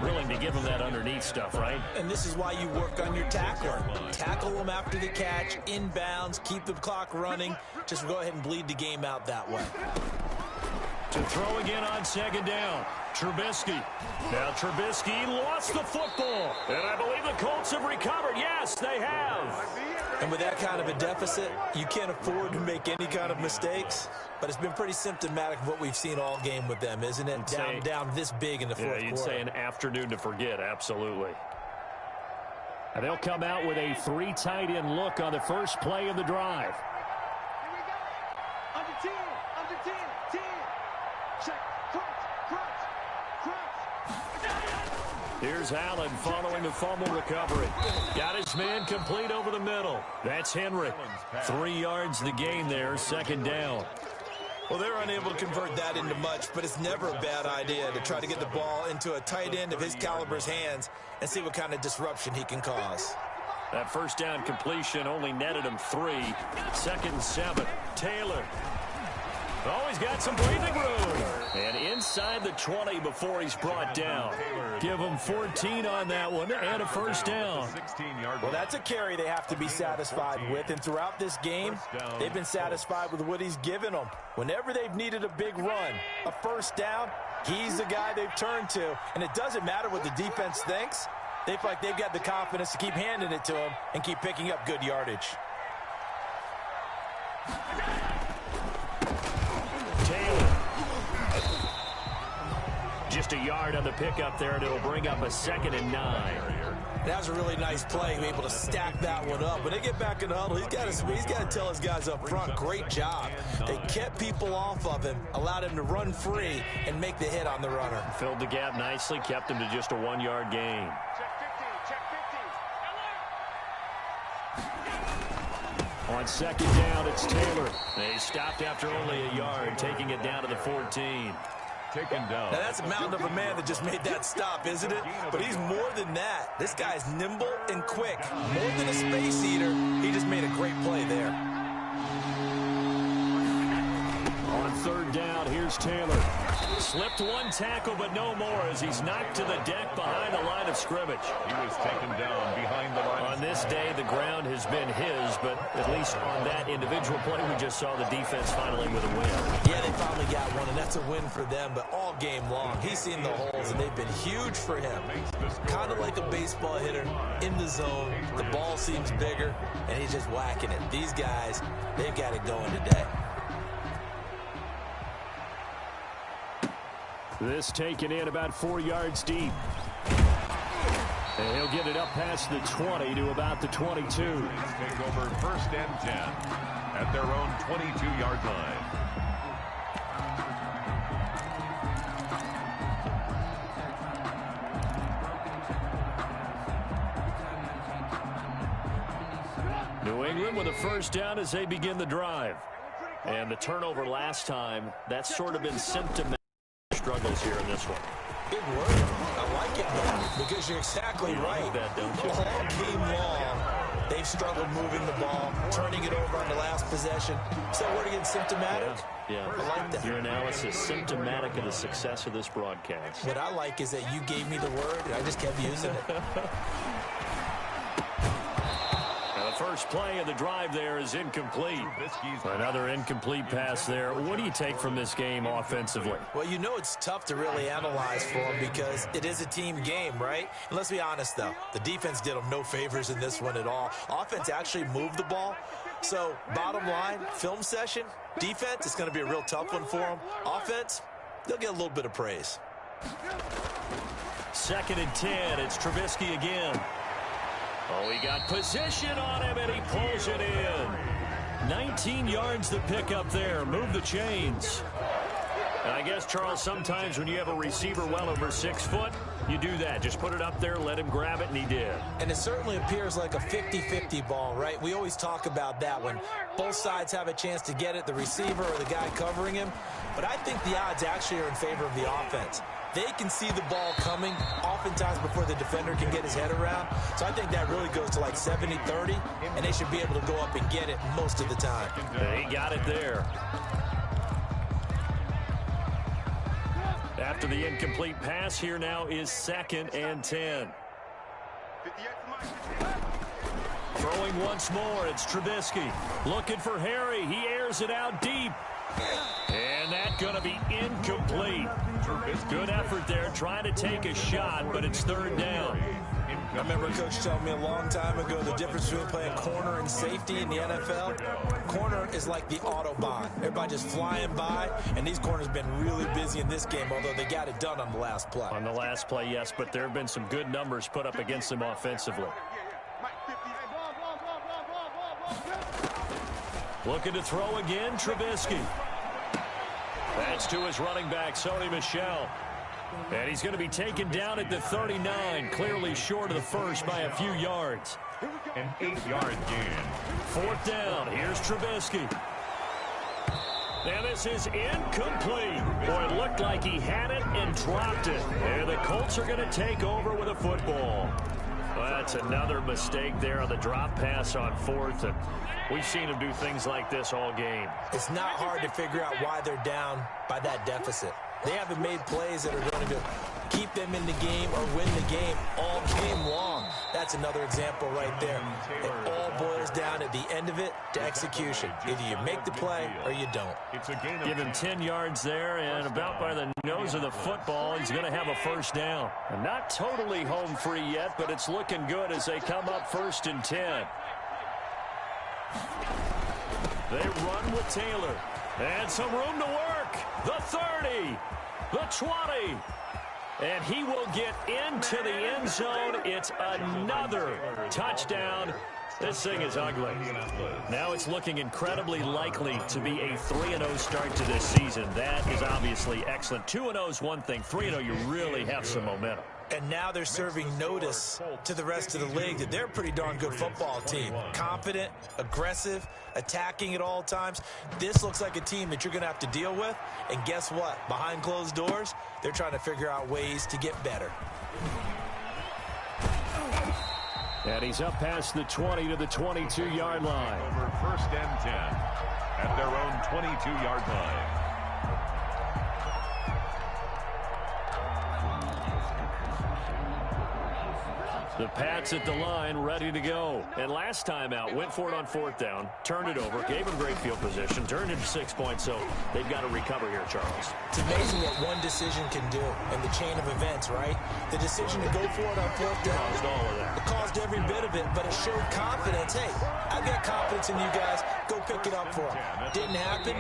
willing to give them that underneath stuff, right? And this is why you work on your tackler. Tackle them after the catch, inbounds, keep the clock running. Just go ahead and bleed the game out that way. To throw again on 2nd down, Trubisky. Now Trubisky lost the football, and I believe the Colts have recovered. Yes, they have. And with that kind of a deficit, you can't afford to make any kind of mistakes. But it's been pretty symptomatic of what we've seen all game with them, isn't it? Down this big in the 4th quarter. You'd say an afternoon to forget, absolutely. And they'll come out with a 3 tight end look on the first play of the drive. Here we go. Under 10, under 10, 10. Check, crunch, crunch, crunch. Here's Allen following the fumble recovery. Got his man complete over the middle. That's Henry. 3 yards the gain there, second down. Well, they're unable to convert that into much, but it's never a bad idea to try to get the ball into a tight end of his caliber's hands and see what kind of disruption he can cause. That first down completion only netted him 3. 2nd and 7. Taylor. Oh, he's got some breathing room. And inside the 20 before he's brought down. Give him 14 on that one and a first down. Well, that's a carry they have to be satisfied with. And throughout this game, they've been satisfied with what he's given them. Whenever they've needed a big run, a first down, he's the guy they've turned to. And it doesn't matter what the defense thinks. They feel like they've got the confidence to keep handing it to him and keep picking up good yardage. Taylor. Just a yard on the pickup there, and it'll bring up a 2nd and 9. That was a really nice play, able to stack that one up. When they get back in the huddle, he's got to tell his guys up front, great job. They kept people off of him, allowed him to run free, and make the hit on the runner. Filled the gap nicely, kept him to just a 1-yard gain. On 2nd down, it's Taylor. They stopped after only a yard, taking it down to the 14. Taken down. Now, that's a mountain of a man that just made that stop, isn't it? But he's more than that. This guy's nimble and quick. More than a space eater, he just made a great play there. On 3rd down, here's Taylor. Slipped one tackle, but no more as he's knocked to the deck behind the line of scrimmage. He was taken down behind the line. On this day, the ground has been his, but at least on that individual play, we just saw the defense finally with a win. Yeah, they finally got one, and that's a win for them, but all game long, he's seen the holes, and they've been huge for him. Kind of like a baseball hitter in the zone. The ball seems bigger, and he's just whacking it. These guys, they've got it going today. This taken in about 4 yards deep. And he'll get it up past the 20 to about the 22. Take over 1st and 10 at their own 22-yard line. New England with a first down as they begin the drive. And the turnover last time, that's sort of been symptomatic. Struggles here in this one. Big word. I like it, though, because you're exactly right. Like that, don't you? All game long, they've struggled moving the ball, turning it over on the last possession. Is that word again, symptomatic? Yeah. I like that. Your analysis, symptomatic of the success of this broadcast. What I like is that you gave me the word, and I just kept using it. First play of the drive there is incomplete. Another incomplete pass there. What do you take from this game offensively? Well, you know it's tough to really analyze for them because it is a team game, right? And let's be honest, though. The defense did them no favors in this one at all. Offense actually moved the ball. So, bottom line, film session, defense, it's going to be a real tough one for them. Offense, they'll get a little bit of praise. 2nd and 10. It's Trubisky again. Oh, he got position on him, and he pulls it in. 19 yards the pick up there. Move the chains. And I guess, Charles, sometimes when you have a receiver well over 6 foot, you do that. Just put it up there, let him grab it, and he did. And it certainly appears like a 50-50 ball, right? We always talk about that when both sides have a chance to get it, the receiver or the guy covering him. But I think the odds actually are in favor of the offense. They can see the ball coming oftentimes before the defender can get his head around. So I think that really goes to like 70-30, and they should be able to go up and get it most of the time. He got it there. After the incomplete pass, here now is 2nd and 10. Throwing once more, it's Trubisky. Looking for Harry. He airs it out deep. And that's going to be incomplete. Good effort there, trying to take a shot, but it's 3rd down. I remember Coach telling me a long time ago the difference between playing corner and safety in the NFL. Corner is like the Autobahn. Everybody just flying by, and these corners have been really busy in this game, although they got it done on the last play. On the last play, yes, but there have been some good numbers put up against them offensively. Looking to throw again, Trubisky. That's to his running back, Sony Michel. And he's going to be taken down at the 39, clearly short of the first by a few yards. An 8-yard gain. 4th down. Here's Trubisky. And this is incomplete. Boy, it looked like he had it and dropped it. And the Colts are going to take over with a football. Well, that's another mistake there on the drop pass on 4th. And we've seen him do things like this all game. It's not hard to figure out why they're down by that deficit. They haven't made plays that are going to keep them in the game or win the game all game long. That's another example right there. It all boils down at the end of it to execution. Either you make the play or you don't. Give him 10 yards there, and about by the nose of the football, he's going to have a 1st down. And not totally home free yet, but it's looking good as they come up 1st and 10. They run with Taylor. And some room to work. The 30. The 20. And he will get into the end zone. It's another touchdown. This thing is ugly. Now it's looking incredibly likely to be a 3-0 start to this season. That is obviously excellent. 2-0 is one thing. 3-0, you really have some momentum. And now they're serving notice to the rest of the league that they're a pretty darn good football team. Confident, aggressive, attacking at all times. This looks like a team that you're going to have to deal with. And guess what? Behind closed doors, they're trying to figure out ways to get better. And he's up past the 20 to the 22-yard line. Over 1st and 10 at their own 22-yard line. The Pats at the line, ready to go. And last time out, went for it on 4th down, turned it over, gave him great field position, turned into 6 points, so they've got to recover here, Charles. It's amazing what one decision can do in the chain of events, right? The decision to go for it on 4th down, Caused all of that. it caused every bit of it, but it showed confidence. Hey, I've got confidence in you guys. Go pick it up for them. Didn't happen.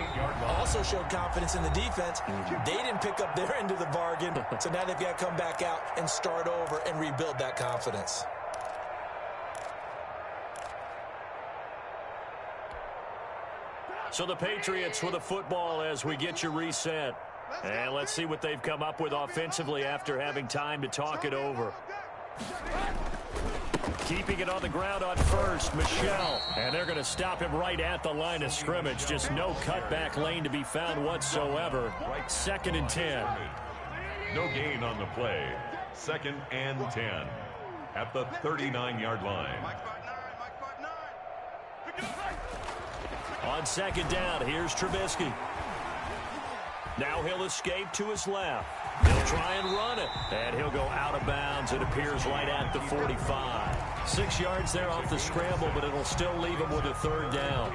Also showed confidence in the defense. They didn't pick up their end of the bargain, so now they've got to come back out and start over and rebuild that confidence. So the Patriots with a football as we get you reset. And let's see what they've come up with offensively after having time to talk it over. Keeping it on the ground on 1st, Michel. And they're going to stop him right at the line of scrimmage. Just no cutback lane to be found whatsoever. 2nd and 10. No gain on the play. 2nd and 10 at the 39-yard line. On 2nd down, here's Trubisky. Now he'll escape to his left. He'll try and run it. And he'll go out of bounds. It appears right at the 45. 6 yards there off the scramble, but it'll still leave him with a 3rd down.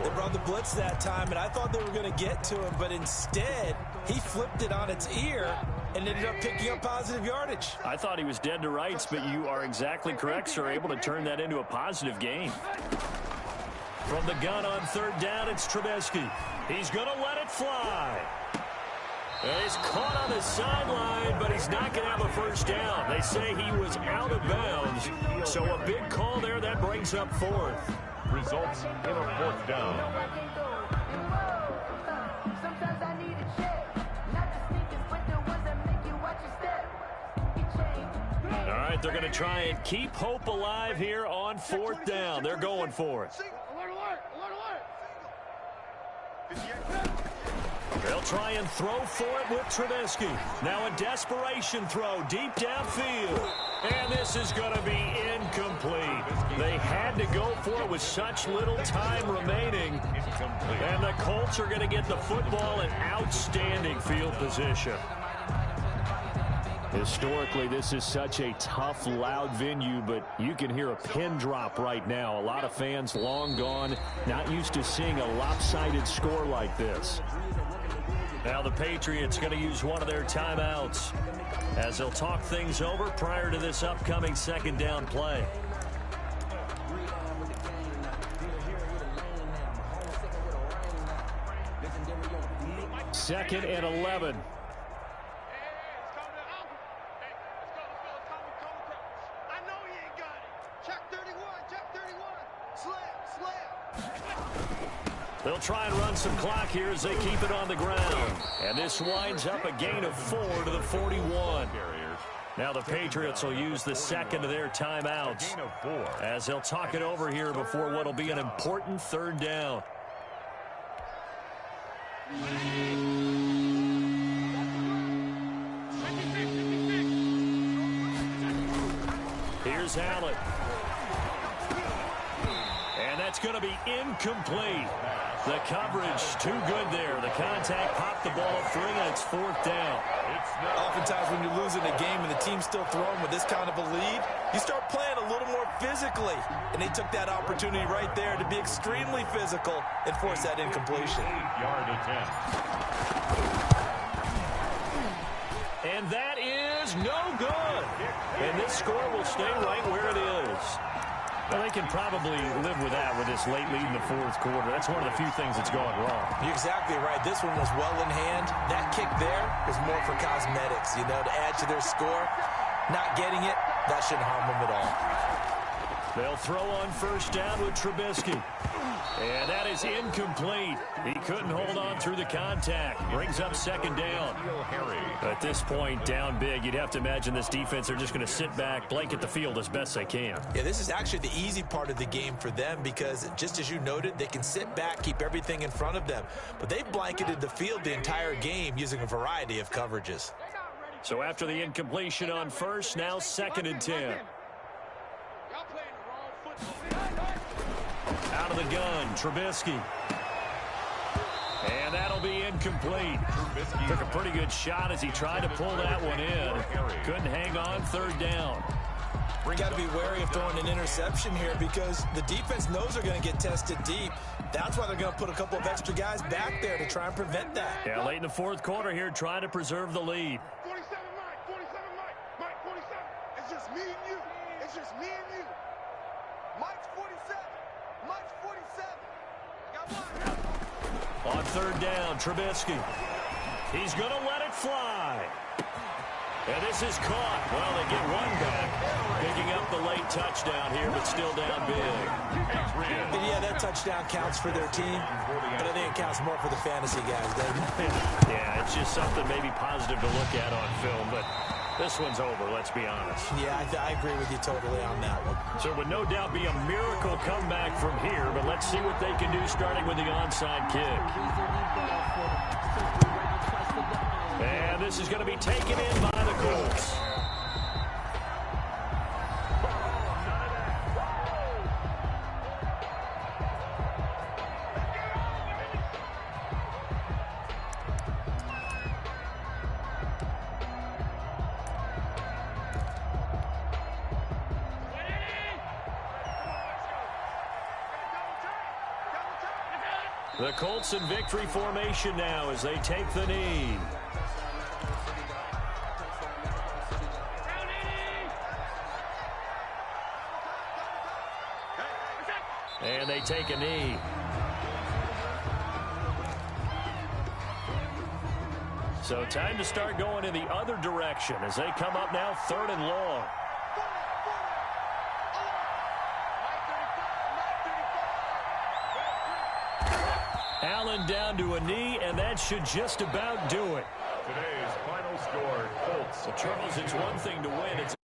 They brought the blitz that time, and I thought they were going to get to him, but instead, he flipped it on its ear and ended up picking up positive yardage. I thought he was dead to rights, but you are exactly correct, sir. Able to turn that into a positive gain. From the gun on 3rd down, it's Trubisky. He's going to let it fly. And he's caught on the sideline, but he's not going to have a 1st down. They say he was out of bounds. So a big call there that brings up 4th. Results in a 4th down. All right, they're going to try and keep hope alive here on 4th down. They're going for it. They'll try and throw for it with Trubisky. Now a desperation throw deep downfield. And this is going to be incomplete. They had to go for it with such little time remaining. And the Colts are going to get the football in outstanding field position. Historically, this is such a tough, loud venue, but you can hear a pin drop right now. A lot of fans long gone, not used to seeing a lopsided score like this. Now the Patriots going to use one of their timeouts as they'll talk things over prior to this upcoming 2nd down play. Second and 11. They'll try and run some clock here as they keep it on the ground. And this winds up a gain of 4 to the 41. Now the Patriots will use the second of their timeouts as they'll talk it over here before what will be an important third down. Here's Allen. And that's going to be incomplete. The coverage too good there. The contact popped the ball free, and it's fourth down. Oftentimes when you're losing a game and the team's still throwing with this kind of a lead, you start playing a little more physically. And they took that opportunity right there to be extremely physical and force that incompletion. 8-yard attempt. And that is no good. And this score will stay right where it is. Well, they can probably live with that with this late lead in the fourth quarter. That's one of the few things that's gone wrong. You're exactly right. This one was well in hand. That kick there was more for cosmetics, you know, to add to their score. Not getting it, that shouldn't harm them at all. They'll throw on first down with Trubisky. And that is incomplete. He couldn't hold on through the contact. Brings up second down. At this point, down big, you'd have to imagine this defense, they're just going to sit back, blanket the field as best they can. Yeah, this is actually the easy part of the game for them because, just as you noted, they can sit back, keep everything in front of them. But they've blanketed the field the entire game using a variety of coverages. So after the incompletion on first, now second and 10. Out of the gun, Trubisky. And that'll be incomplete. Took a pretty good shot as he tried to pull that one in. Couldn't hang on, third down. We got to be wary of throwing an interception here because the defense knows they're going to get tested deep. That's why they're going to put a couple of extra guys back there to try and prevent that. Yeah, late in the fourth quarter here, trying to preserve the lead. 47, Mike, 47. It's just me and you. It's just me and you. Mike's 47. Mike's 47. Got one. On third down, Trubisky. He's going to let it fly. And this is caught. Well, they get one back. Picking up the late touchdown here, but still down big. And yeah, that touchdown counts for their team, but I think it counts more for the fantasy guys, doesn't it? Yeah, it's just something maybe positive to look at on film, but this one's over, let's be honest. Yeah, I agree with you totally on that one. So it would no doubt be a miracle comeback from here, but let's see what they can do starting with the onside kick. And this is going to be taken in by the Colts. The Colts in victory formation now as they take the knee. And they take a knee. So time to start going in the other direction as they come up now third and long. Allen down to a knee, and that should just about do it. Today's final score, Colts. So, Charles, it's one thing to win. It's